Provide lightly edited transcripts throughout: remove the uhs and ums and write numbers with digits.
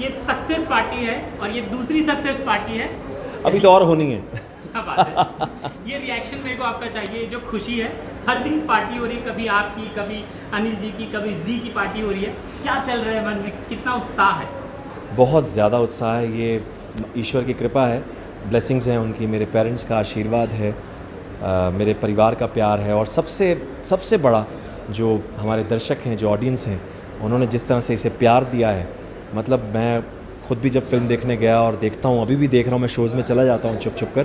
ये success party है और ये दूसरी सक्सेस पार्टी है। अभी तो और होनी है। क्या बात है। ये रिएक्शन मेरे को आपका चाहिए, जो खुशी है, हर दिन पार्टी हो रही है, कभी आपकी, कभी अनिल जी की, कभी जी की पार्टी हो रही है, क्या चल रहा है मन में, कितना उत्साह है? बहुत ज़्यादा उत्साह है, ये ईश्वर की कृपा है, ब्लेसिंग्स हैं उनकी, मेरे पेरेंट्स का आशीर्वाद है, मेरे परिवार का प्यार है, और सबसे बड़ा जो हमारे दर्शक हैं, जो ऑडियंस हैं, उन्होंने जिस तरह से इसे प्यार दिया है। मतलब मैं खुद भी जब फिल्म देखने गया और देखता हूँ, अभी भी देख रहा हूँ, मैं शोज़ में चला जाता हूँ छुप छुप कर,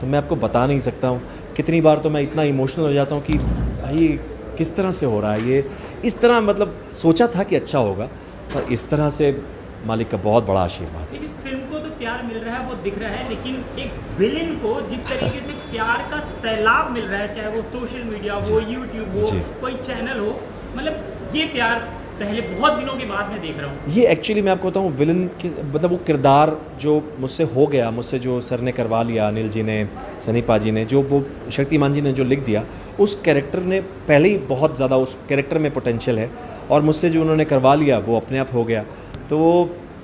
तो मैं आपको बता नहीं सकता हूँ कितनी बार तो मैं इतना इमोशनल हो जाता हूँ कि भाई किस तरह से हो रहा है ये, इस तरह मतलब सोचा था कि अच्छा होगा, पर इस तरह से मालिक का बहुत बड़ा आशीर्वाद है। लेकिन फिल्म को तो प्यार मिल रहा है, वो दिख रहा है, लेकिन एक विलेन को जिस तरीके से प्यार का सैलाब मिल रहा है, चाहे वो सोशल मीडिया हो, यूट्यूब हो, कोई चैनल हो, मतलब ये प्यार पहले बहुत दिनों के बाद मैं देख रहा हूँ। ये एक्चुअली मैं आपको बताऊँ, विलन की मतलब वो किरदार जो मुझसे हो गया, मुझसे जो सर ने करवा लिया, अनिल जी ने, सनी पाजी ने, जो वो शक्तिमान जी ने जो लिख दिया, उस कैरेक्टर ने पहले ही बहुत ज़्यादा, उस कैरेक्टर में पोटेंशियल है, और मुझसे जो उन्होंने करवा लिया वो अपने आप हो गया। तो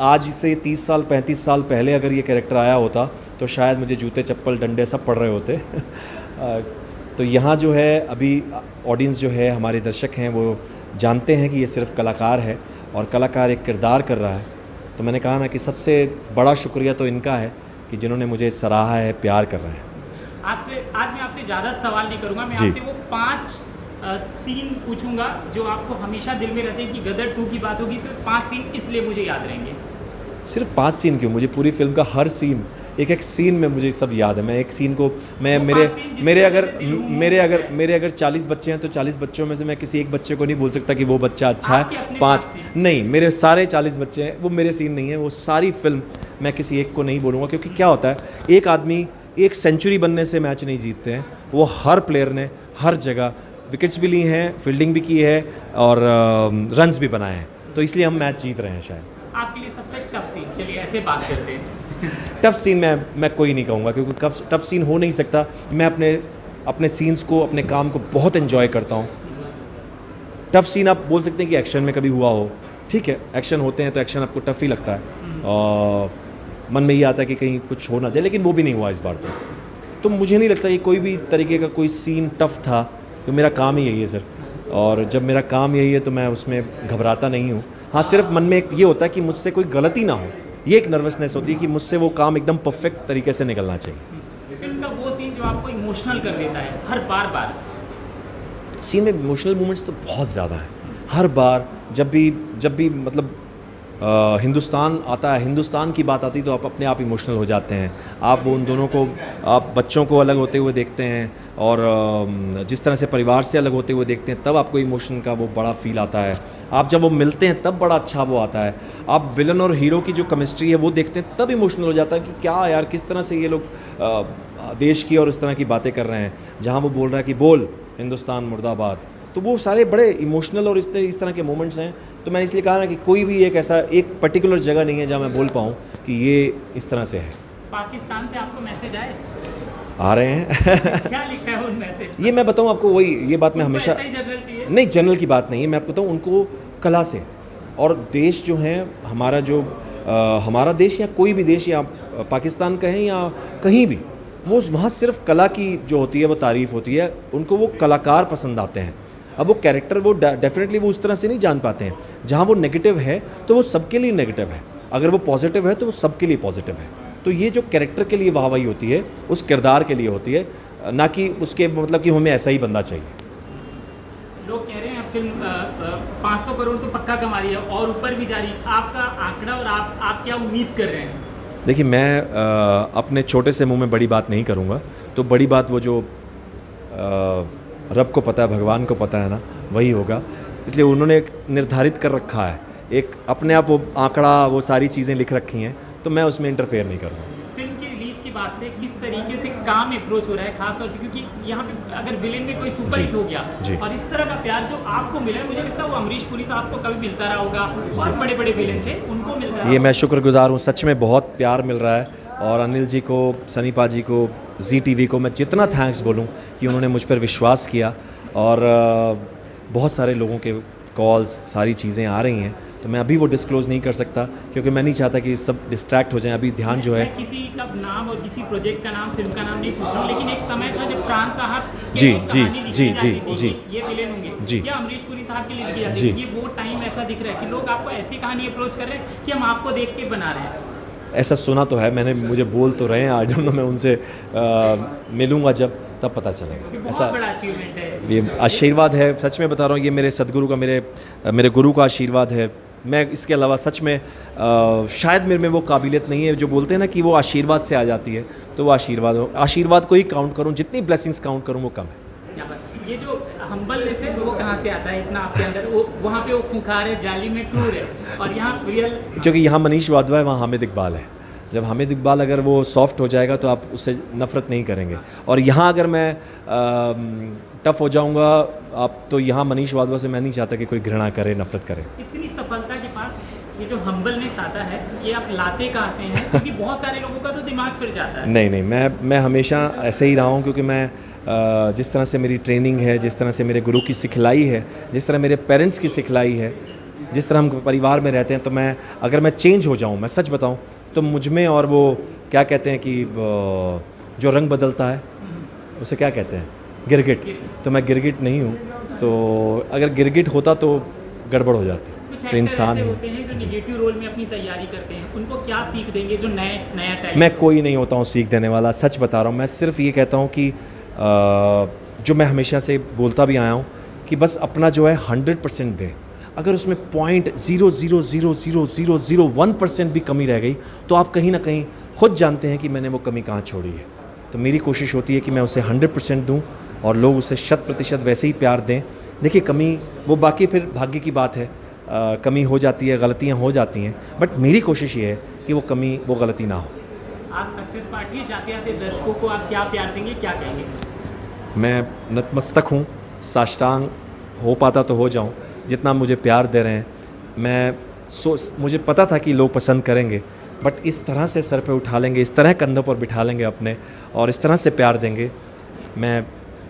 आज से 30 साल 35 साल पहले अगर ये कैरेक्टर आया होता तो शायद मुझे जूते चप्पल डंडे सब पड़ रहे होते। तो यहाँ जो है अभी ऑडियंस जो है, हमारे दर्शक हैं, वो जानते हैं कि ये सिर्फ कलाकार है और कलाकार एक किरदार कर रहा है। तो मैंने कहा ना कि सबसे बड़ा शुक्रिया तो इनका है कि जिन्होंने मुझे सराहा है, प्यार कर रहे हैं। आज मैं आपसे ज़्यादा सवाल नहीं करूँगा, मैं आपसे वो 5 सीन पूछूंगा जो आपको हमेशा दिल में रहते हैं कि गदर 2 की बात होगी तो 5 सीन इसलिए मुझे याद रहेंगे। सिर्फ 5 सीन क्यों, मुझे पूरी फिल्म का हर सीन, एक सीन में मुझे सब याद है। मैं एक सीन को मैं मेरे अगर 40 बच्चे हैं तो 40 बच्चों में से मैं किसी एक बच्चे को नहीं बोल सकता कि वो बच्चा अच्छा है। 5 नहीं, मेरे सारे 40 बच्चे हैं, वो मेरे सीन नहीं है, वो सारी फिल्म मैं किसी एक को नहीं बोलूँगा। क्योंकि क्या होता है, एक आदमी एक सेंचुरी बनने से मैच नहीं जीतते हैं, वो हर प्लेयर ने हर जगह विकेट्स भी ली हैं, फील्डिंग भी की है और रन्स भी बनाए हैं, तो इसलिए हम मैच जीत रहे हैं शायद। आपके लिए सबसे टफ सीन, चलिए ऐसे बात करते हैं। टफ सीन मैं कोई नहीं कहूँगा, क्योंकि टफ सीन हो नहीं सकता। मैं अपने सीन्स को, अपने काम को बहुत एंजॉय करता हूँ। टफ सीन आप बोल सकते हैं कि एक्शन में कभी हुआ हो, ठीक है, एक्शन होते हैं तो एक्शन आपको टफ ही लगता है, और मन में ये आता है कि कहीं कुछ हो ना जाए, लेकिन वो भी नहीं हुआ इस बार। तो मुझे नहीं लगता कि कोई भी तरीके का कोई सीन टफ था, तो मेरा काम ही यही है सर, और जब मेरा काम यही है तो मैं उसमें घबराता नहीं हूँ। हाँ, सिर्फ मन में एक ये होता है कि मुझसे कोई गलती ना हो, ये एक नर्वसनेस होती है कि मुझसे वो काम एकदम परफेक्ट तरीके से निकलना चाहिए। फिल्म का वो सीन जो आपको इमोशनल कर देता है हर बार सीन में इमोशनल मोमेंट्स तो बहुत ज़्यादा है। हर बार जब भी मतलब हिंदुस्तान आता है, हिंदुस्तान की बात आती तो आप अपने आप इमोशनल हो जाते हैं। आप वो उन दोनों को, आप बच्चों को अलग होते हुए देखते हैं और जिस तरह से परिवार से अलग होते हुए देखते हैं, तब आपको इमोशन का वो बड़ा फील आता है। आप जब वो मिलते हैं तब बड़ा अच्छा वो आता है। आप विलन और हीरो की जो केमिस्ट्री है वो देखते हैं, तब इमोशनल हो जाता है कि क्या यार, किस तरह से ये लोग देश की और इस तरह की बातें कर रहे हैं, जहाँ वो बोल रहा है कि बोल हिंदुस्तान मुर्दाबाद। तो वो सारे बड़े इमोशनल और इस तरह के मोमेंट्स हैं। तो मैंने इसलिए कहा ना कि कोई भी एक पर्टिकुलर जगह नहीं है जहाँ मैं बोल पाऊँ कि ये इस तरह से है। पाकिस्तान से आपको मैसेज आए? आ रहे हैं। क्या लिखा है उन मैसेज? ये मैं बताऊँ आपको, वही ये बात मैं हमेशा नहीं, जनरल की बात नहीं है, मैं आपको बताऊँ उनको कला से, और देश जो है हमारा देश या कोई भी देश, या पाकिस्तान कहें या कहीं भी, वो वहाँ सिर्फ कला की जो होती है वो तारीफ़ होती है। उनको वो कलाकार पसंद आते हैं। अब वो कैरेक्टर वो डेफिनेटली वो उस तरह से नहीं जान पाते हैं। जहाँ वो नेगेटिव है तो वो सबके लिए नेगेटिव है, अगर वो पॉजिटिव है तो वो सबके लिए पॉजिटिव है। तो ये जो कैरेक्टर के लिए वाहवाही होती है, उस किरदार के लिए होती है, ना कि उसके मतलब कि हमें ऐसा ही बंदा चाहिए। लोग कह रहे हैं फिल्म 500 करोड़ तो पक्का कमा रही है और ऊपर भी जा रही है, आपका आंकड़ा और आप क्या उम्मीद कर रहे हैं? देखिए, मैं अपने छोटे से मुंह में बड़ी बात नहीं करूँगा। तो बड़ी बात वो जो रब को पता है, भगवान को पता है ना, वही होगा। इसलिए उन्होंने एक निर्धारित कर रखा है, एक अपने आप वो आंकड़ा, वो सारी चीज़ें लिख रखी हैं, तो मैं उसमें इंटरफेयर नहीं करूँगा। फिल्म की रिलीज के बाद से किस तरीके से काम अप्रोच हो रहा है, खास तौर से क्योंकि यहाँ पे अगर विलेन में कोई सुपर हिट हो गया और इस तरह का प्यार जो आपको मिला है, मुझे लगता है वो अमरीश पुरी साहब को कभी मिलता रहा होगा, बहुत बड़े बड़े विलेन थे, उनको मिल रहा है। ये मैं शुक्रगुजार हूँ, सच में बहुत प्यार मिल रहा है। और अनिल जी को, सनी पाजी को, जी टीवी को मैं जितना थैंक्स बोलूँ कि उन्होंने मुझ पर विश्वास किया, और बहुत सारे लोगों के कॉल्स, सारी चीज़ें आ रही हैं। तो मैं अभी वो डिस्क्लोज़ नहीं कर सकता क्योंकि मैं नहीं चाहता कि सब डिस्ट्रैक्ट हो जाएं। अभी ध्यान जो है मैं किसी का नाम और किसी प्रोजेक्ट का नाम, फिल्म का नाम नहीं पूछ रहा हूँ, लेकिन एक समय था जब प्राण साहब की जी, कहानी लिखी जी, जाती जी, थी जी। कि ये विलेन होंगे, जी। या अमरीश पुरी साहब की लिखी जाती जी। थी, ये वो टाइम ऐसा दिख रहा है कि लोग आपको ऐसी कहानी अप्रोच कर रहे हैं कि हम आपको देख के बना रहे हैं। ऐसा सुना तो है मैंने, मुझे बोल तो रहे हैं, आई डोंट नो, मैं उनसे मिलूंगा जब, तब पता चलेगा। ये बहुत ऐसा बड़ा अचीवमेंट है। ये आशीर्वाद है, सच में बता रहा हूँ, ये मेरे सदगुरु का, मेरे गुरु का आशीर्वाद है। मैं इसके अलावा सच में शायद मेरे में वो काबिलियत नहीं है, जो बोलते हैं ना कि वो आशीर्वाद से आ जाती है, तो वो आशीर्वाद को ही काउंट करूँ, जितनी ब्लेसिंग्स काउंट करूँ वो कम है। यहाँ पर ये जो हम्बलनेस है वो कहाँ से आता है इतना आपके अंदर? वो वहाँ पे वो खूंखार है, जाली में क्रूर है, और यहाँ रियल। क्योंकि यहाँ मनीष वाधवा है, वहाँ हामिद इकबाल है। जब हामिद इकबाल अगर वो सॉफ्ट हो जाएगा तो आप उससे नफ़रत नहीं करेंगे, और यहाँ अगर मैं टफ़ हो जाऊँगा आप, तो यहाँ मनीष वाधवा से मैं नहीं चाहता कि कोई घृणा करे, नफ़रत करे। इतनी सफलता के पास ये जो हम्बलनेस आता है, ये आप लाते कहाँ से हैं? क्योंकि बहुत सारे लोगों का तो दिमाग फिर जाता है। नहीं, मैं हमेशा ऐसे ही रहा हूँ, क्योंकि मैं जिस तरह से मेरी ट्रेनिंग है, जिस तरह से मेरे गुरु की सिखलाई है, जिस तरह मेरे पेरेंट्स की सिखलाई है, जिस तरह हम परिवार में रहते हैं, तो मैं अगर मैं चेंज हो जाऊँ, मैं सच बताऊँ, तो मुझ में, और वो क्या कहते हैं कि जो रंग बदलता है उसे क्या कहते हैं, गिरगिट, तो मैं गिरगिट नहीं हूँ। तो अगर गिरगिट होता तो गड़बड़ हो जाती, कुछ तो एक्टर इंसान ऐसे है। होते हैं जो नेगेटिव रोल में अपनी तैयारी करते हैं, उनको क्या सीख देंगे जो नया टैलेंट? मैं कोई नहीं होता हूँ सीख देने वाला, सच बता रहा हूँ। मैं सिर्फ ये कहता हूँ कि जो मैं हमेशा से बोलता भी आया हूँ कि बस अपना जो है 100% दें। अगर उसमें 0.0000001% भी कमी रह गई तो आप कहीं ना कहीं खुद जानते हैं कि मैंने वो कमी कहाँ छोड़ी है। तो मेरी कोशिश होती है कि मैं उसे 100% दूँ और लोग उसे 100% वैसे ही प्यार दें। देखिए, कमी वो बाकी फिर भाग्य की बात है, कमी हो जाती है, गलतियाँ हो जाती हैं, बट मेरी कोशिश ये है कि वो कमी, वो गलती ना हो। आज सक्सेस पार्टी है, जाते आते दर्शकों को आप क्या प्यार देंगे, क्या कहेंगे? मैं नतमस्तक हूँ, साष्टांग हो पाता तो हो जाऊँ, जितना मुझे प्यार दे रहे हैं। मुझे पता था कि लोग पसंद करेंगे, बट इस तरह से सर पे उठा लेंगे, इस तरह कंधों पर बिठा लेंगे अपने, और इस तरह से प्यार देंगे, मैं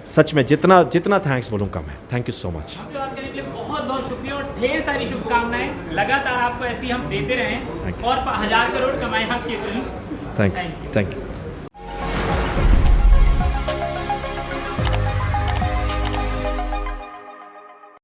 सच में जितना थैंक्स बोलूँ कम है। Thank you so much. आपसे बात करने के लिए बहुत बहुत शुक्रिया और ढेर सारी शुभकामनाएं। लगातार आपको ऐसी हम देते रहें और 1000 करोड़ कमाएं आपकी फिल्म। Thank you.